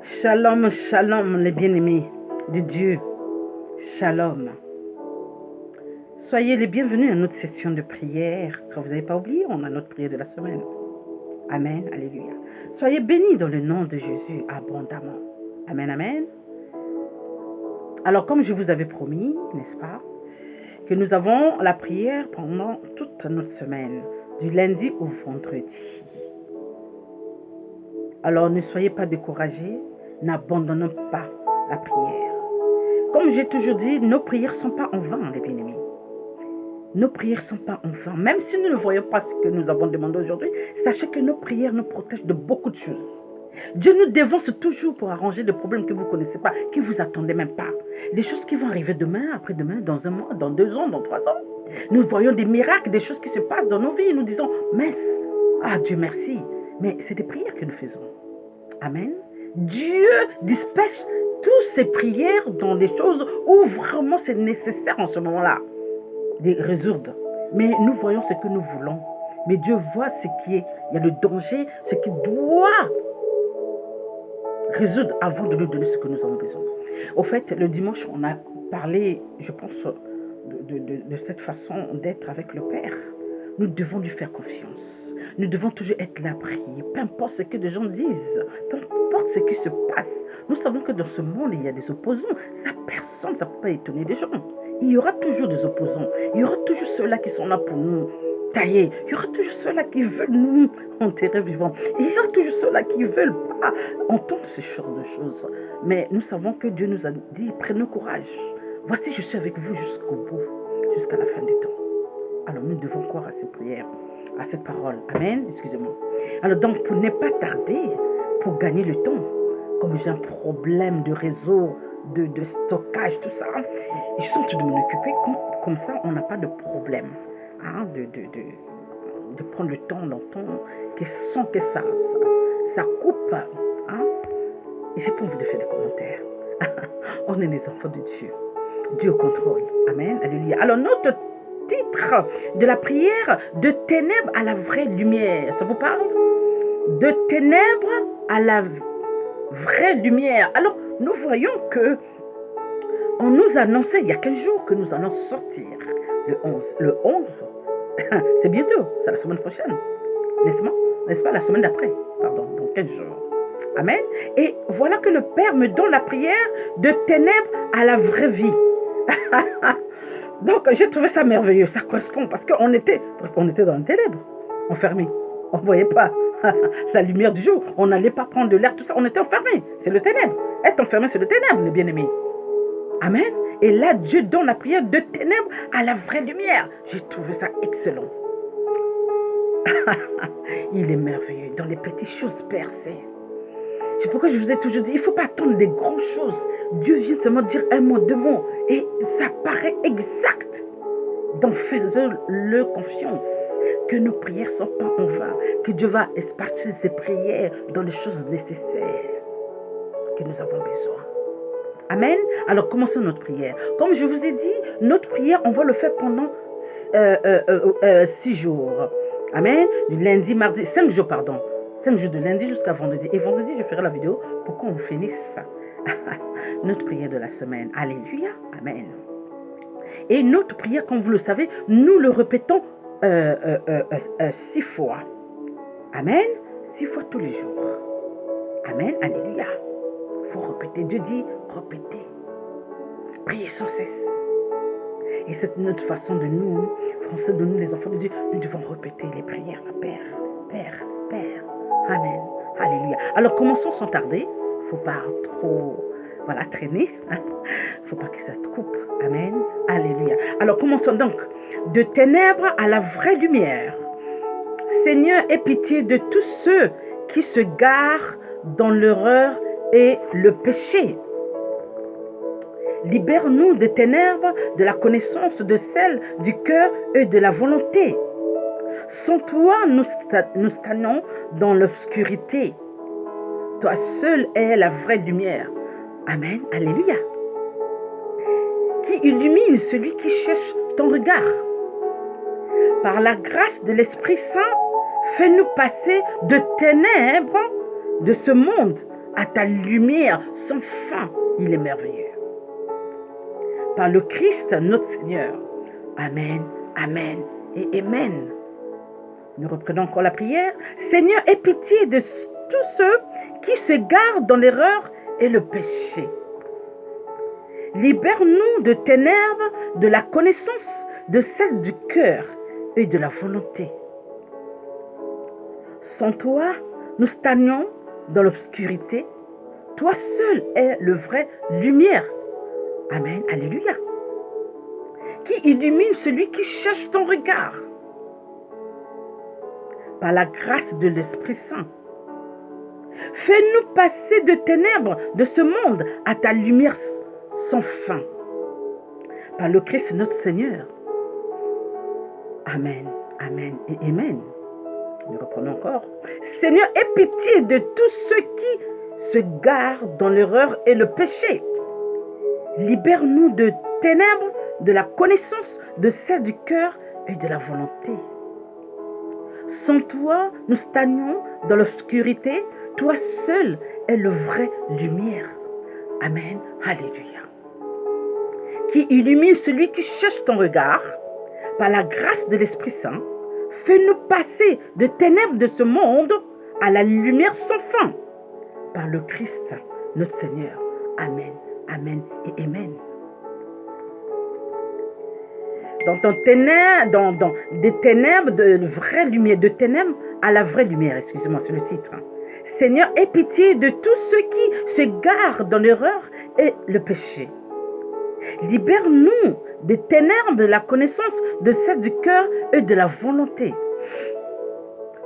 Shalom, shalom, les bien-aimés de Dieu. Shalom. Soyez les bienvenus à notre session de prière. Vous n'avez pas oublié, on a notre prière de la semaine. Amen, alléluia. Soyez bénis dans le nom de Jésus abondamment. Amen, amen. Alors, comme je vous avais promis, n'est-ce pas, que nous avons la prière pendant toute notre semaine, du lundi au vendredi. Alors, ne soyez pas découragés, n'abandonnons pas la prière. Comme j'ai toujours dit, nos prières ne sont pas en vain, les bien-aimés. Nos prières ne sont pas en vain. Même si nous ne voyons pas ce que nous avons demandé aujourd'hui, sachez que nos prières nous protègent de beaucoup de choses. Dieu nous dévance toujours pour arranger des problèmes que vous ne connaissez pas, que vous n'attendez même pas. Des choses qui vont arriver demain, après-demain, dans un mois, dans 2 ans, dans 3 ans. Nous voyons des miracles, des choses qui se passent dans nos vies et nous disons, mince, Dieu merci. Mais c'est des prières que nous faisons. Amen. Dieu dispatche toutes ces prières dans des choses où vraiment c'est nécessaire en ce moment-là de résoudre. Mais nous voyons ce que nous voulons. Mais Dieu voit ce qui est. Il y a le danger, ce qui doit résoudre avant de nous donner ce que nous avons besoin. Au fait, le dimanche, on a parlé, je pense, de cette façon d'être avec le Père. Nous devons lui faire confiance. Nous devons toujours être là à prier. Peu importe ce que les gens disent, peu importe ce qui se passe. Nous savons que dans ce monde, il y a des opposants. Ça, personne, ça ne peut pas étonner des gens. Il y aura toujours des opposants. Il y aura toujours ceux-là qui sont là pour nous tailler. Il y aura toujours ceux-là qui veulent nous enterrer vivants. Il y aura toujours ceux-là qui ne veulent pas entendre ce genre de choses. Mais nous savons que Dieu nous a dit, prenez courage. Voici, je suis avec vous jusqu'au bout, jusqu'à la fin des temps. Alors nous devons croire à cette prière, à cette parole. Amen. Excusez-moi. Alors donc, pour ne pas tarder, pour gagner le temps, comme j'ai un problème de réseau, de stockage, tout ça, je suis en train de m'en occuper. Comme ça, on n'a pas de problème de prendre le temps d'entendre, sans que ça coupe. Et j'ai pas envie de faire des commentaires. On est les enfants de Dieu. Dieu contrôle. Amen. Alléluia. Alors notre titre de la prière, de ténèbres à la vraie lumière. Ça vous parle? De ténèbres à la vraie lumière. Alors, nous voyons que on nous annonçait il y a 15 jours que nous allons sortir le 11. Le 11, c'est bientôt, c'est la semaine prochaine. N'est-ce pas? La semaine d'après, pardon, dans 15 jours. Amen. Et voilà que le Père me donne la prière de ténèbres à la vraie vie. Donc, j'ai trouvé ça merveilleux. Ça correspond parce qu'on était dans les ténèbres, enfermés. On ne voyait pas la lumière du jour. On n'allait pas prendre de l'air, tout ça. On était enfermés. C'est le ténèbre. Être enfermé, c'est le ténèbre, les bien-aimés. Amen. Et là, Dieu donne la prière de ténèbres à la vraie lumière. J'ai trouvé ça excellent. Il est merveilleux. Dans les petites choses percées. C'est pourquoi je vous ai toujours dit, il ne faut pas attendre des grandes choses. Dieu vient seulement dire un mot, 2 mots. Et ça paraît exact. Donc faisons-le confiance. Que nos prières ne sont pas en vain. Que Dieu va expartir ses prières dans les choses nécessaires que nous avons besoin. Amen. Alors commençons notre prière. Comme je vous ai dit, notre prière, on va le faire pendant 6 jours. Amen. Du lundi, mardi, 5 jours, pardon. 5 jours de lundi jusqu'à vendredi. Et vendredi, je ferai la vidéo pour qu'on finisse notre prière de la semaine. Alléluia. Amen. Et notre prière, comme vous le savez, nous le répétons 6 fois. Amen. 6 fois tous les jours. Amen. Alléluia. Il faut répéter. Dieu dit, répétez. Priez sans cesse. Et c'est notre façon de nous, Français, de nous, les enfants de Dieu, nous devons répéter les prières. Père, Père, Père. Amen. Alléluia. Alors, commençons sans tarder. Il ne faut pas trop traîner. Il ne faut pas que ça te coupe. Amen. Alléluia. Alors, commençons donc. De ténèbres à la vraie lumière. Seigneur, aie pitié de tous ceux qui se garent dans l'erreur et le péché. Libère-nous des ténèbres, de la connaissance de celle du cœur et de la volonté. Sans toi, nous stagnons dans l'obscurité. Toi seul es la vraie lumière. Amen. Alléluia. Qui illumine celui qui cherche ton regard. Par la grâce de l'Esprit Saint, fais-nous passer de ténèbres de ce monde à ta lumière sans fin. Il est merveilleux. Par le Christ, notre Seigneur. Amen, amen et amen. Nous reprenons encore la prière. Seigneur, aie pitié de tous ceux qui se gardent dans l'erreur et le péché. Libère-nous de ténèbres, de la connaissance, de celle du cœur et de la volonté. Sans toi, nous stagnons dans l'obscurité. Toi seul es le vrai lumière. Amen, alléluia. Qui illumine celui qui cherche ton regard. Par la grâce de l'Esprit Saint. Fais-nous passer de ténèbres de ce monde à ta lumière sans fin. Par le Christ notre Seigneur. Amen, amen et amen. Nous reprenons encore. Seigneur, aie pitié de tous ceux qui se garent dans l'erreur et le péché. Libère-nous de ténèbres, de la connaissance, de celle du cœur et de la volonté. Sans toi, nous stagnons dans l'obscurité. Toi seul es le vrai lumière. Amen. Alléluia. Qui illumine celui qui cherche ton regard. Par la grâce de l'Esprit Saint, fais-nous passer de ténèbres de ce monde à la lumière sans fin. Par le Christ, notre Seigneur. Amen. Amen et amen. Dans des ténèbres de vraie lumière, de ténèbres à la vraie lumière, excusez-moi, c'est le titre. Seigneur, aie pitié de tous ceux qui se garent dans l'erreur et le péché. Libère-nous des ténèbres de la connaissance, de celle du cœur et de la volonté.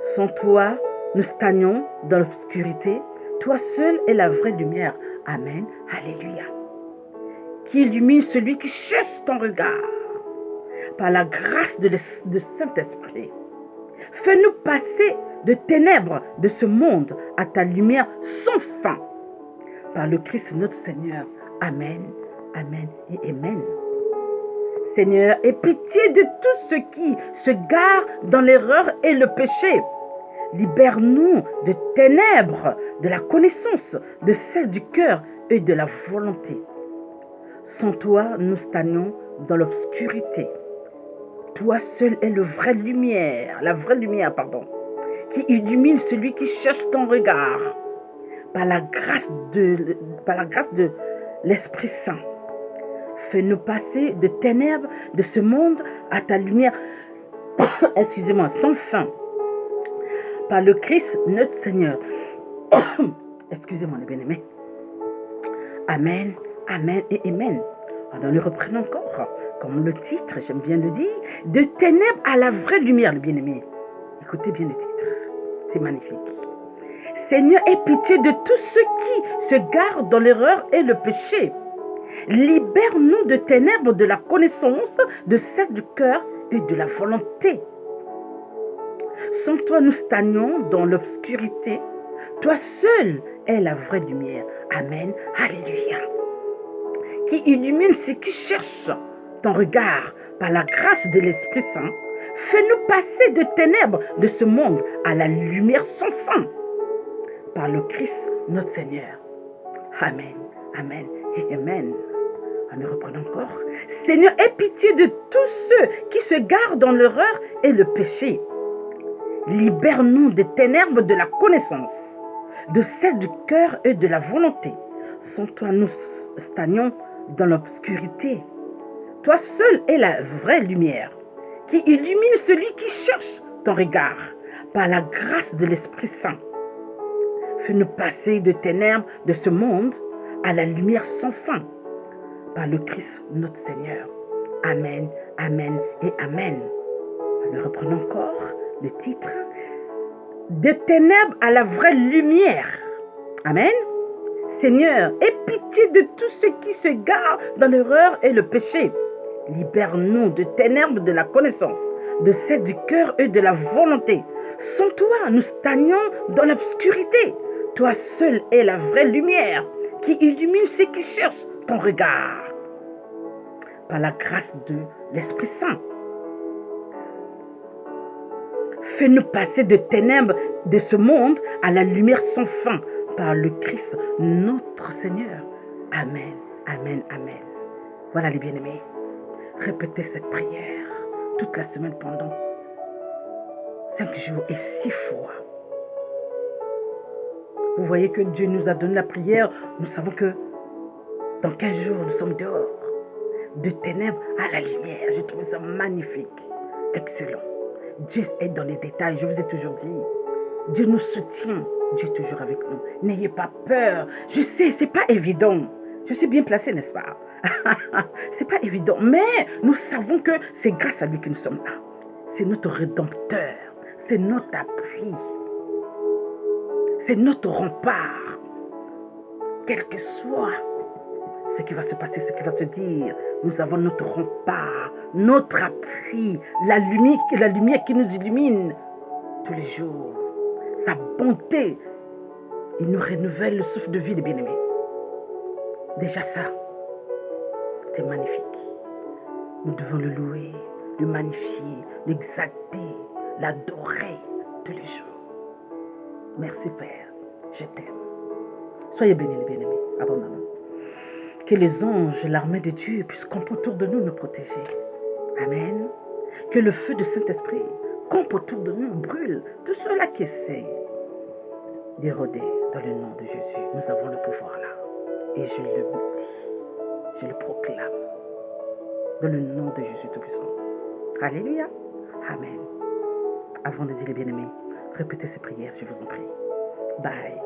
Sans toi, nous stagnons dans l'obscurité. Toi seul es la vraie lumière. Amen. Alléluia. Qui illumine celui qui cherche ton regard. Par la grâce de Saint-Esprit. Fais-nous passer de ténèbres de ce monde à ta lumière sans fin. Par le Christ notre Seigneur. Amen, amen et amen. Seigneur, aie pitié de tous ceux qui se garent dans l'erreur et le péché. Libère-nous de ténèbres, de la connaissance, de celle du cœur et de la volonté. Sans toi, nous stagnons dans l'obscurité. Toi seul es la vraie lumière, qui illumine celui qui cherche ton regard. Par la grâce de l'Esprit Saint. Fais-nous passer de ténèbres de ce monde à ta lumière, sans fin. Par le Christ, notre Seigneur. Excusez-moi, les bien-aimés. Amen, amen et amen. Alors, nous reprenons encore, comme le titre, j'aime bien le dire, de ténèbres à la vraie lumière, les bien-aimés. Écoutez bien le titre, c'est magnifique. Seigneur, aie pitié de tous ceux qui se garent dans l'erreur et le péché. Libère-nous de ténèbres de la connaissance, de celle du cœur et de la volonté. Sans toi, nous stagnons dans l'obscurité. Toi seul es la vraie lumière. Amen. Alléluia. Qui illumine ceux qui cherchent ton regard par la grâce de l'Esprit Saint. Fais-nous passer de ténèbres de ce monde à la lumière sans fin. Par le Christ, notre Seigneur. Amen, amen et amen. Nous reprenons encore. Seigneur, aie pitié de tous ceux qui se garent dans l'erreur et le péché. Libère-nous des ténèbres de la connaissance, de celle du cœur et de la volonté. Sans toi, nous stagnons dans l'obscurité. Toi seul es la vraie lumière, qui illumine celui qui cherche ton regard, par la grâce de l'Esprit Saint. Fais-nous passer de ténèbres de ce monde à la lumière sans fin, par le Christ notre Seigneur. Amen, amen et amen. Nous reprenons encore le titre. De ténèbres à la vraie lumière. Amen. Seigneur, aie pitié de tous ceux qui se garent dans l'erreur et le péché. Libère-nous de ténèbres de la connaissance, de celle du cœur et de la volonté. Sans toi, nous stagnons dans l'obscurité. Toi seul es la vraie lumière qui illumine ceux qui cherchent ton regard. Par la grâce de l'Esprit Saint. Fais-nous passer de ténèbres de ce monde à la lumière sans fin, par le Christ, notre Seigneur. Amen, amen, amen. Voilà les bien-aimés. Répétez cette prière toute la semaine pendant 5 jours et 6 fois. Vous voyez que Dieu nous a donné la prière. Nous savons que dans 15 jours, nous sommes dehors. De ténèbres à la lumière. J'ai trouvé ça magnifique. Excellent. Dieu est dans les détails. Je vous ai toujours dit. Dieu nous soutient. Dieu est toujours avec nous. N'ayez pas peur. Je sais, c'est pas évident. Je suis bien placée, n'est-ce pas? C'est pas évident. Mais nous savons que c'est grâce à lui que nous sommes là. C'est notre rédempteur. C'est notre appui. C'est notre rempart. Quel que soit ce qui va se passer, ce qui va se dire, nous avons notre rempart, notre appui, la lumière qui nous illumine tous les jours. Sa bonté, il nous renouvelle le souffle de vie, les bien-aimés. Déjà ça, c'est magnifique. Nous devons le louer, le magnifier, l'exalter, l'adorer tous les jours. Merci Père, je t'aime. Soyez bénis les bien-aimés, abondamment. Que les anges, l'armée de Dieu, puissent camper autour de nous, nous protéger. Amen. Que le feu du Saint-Esprit campe autour de nous, brûle tous ceux-là qui essaient d'éroder dans le nom de Jésus. Nous avons le pouvoir là. Et je le dis, je le proclame dans le nom de Jésus Tout-Puissant. Alléluia. Amen. Avant de dire les bien-aimés, répétez ces prières, je vous en prie. Bye.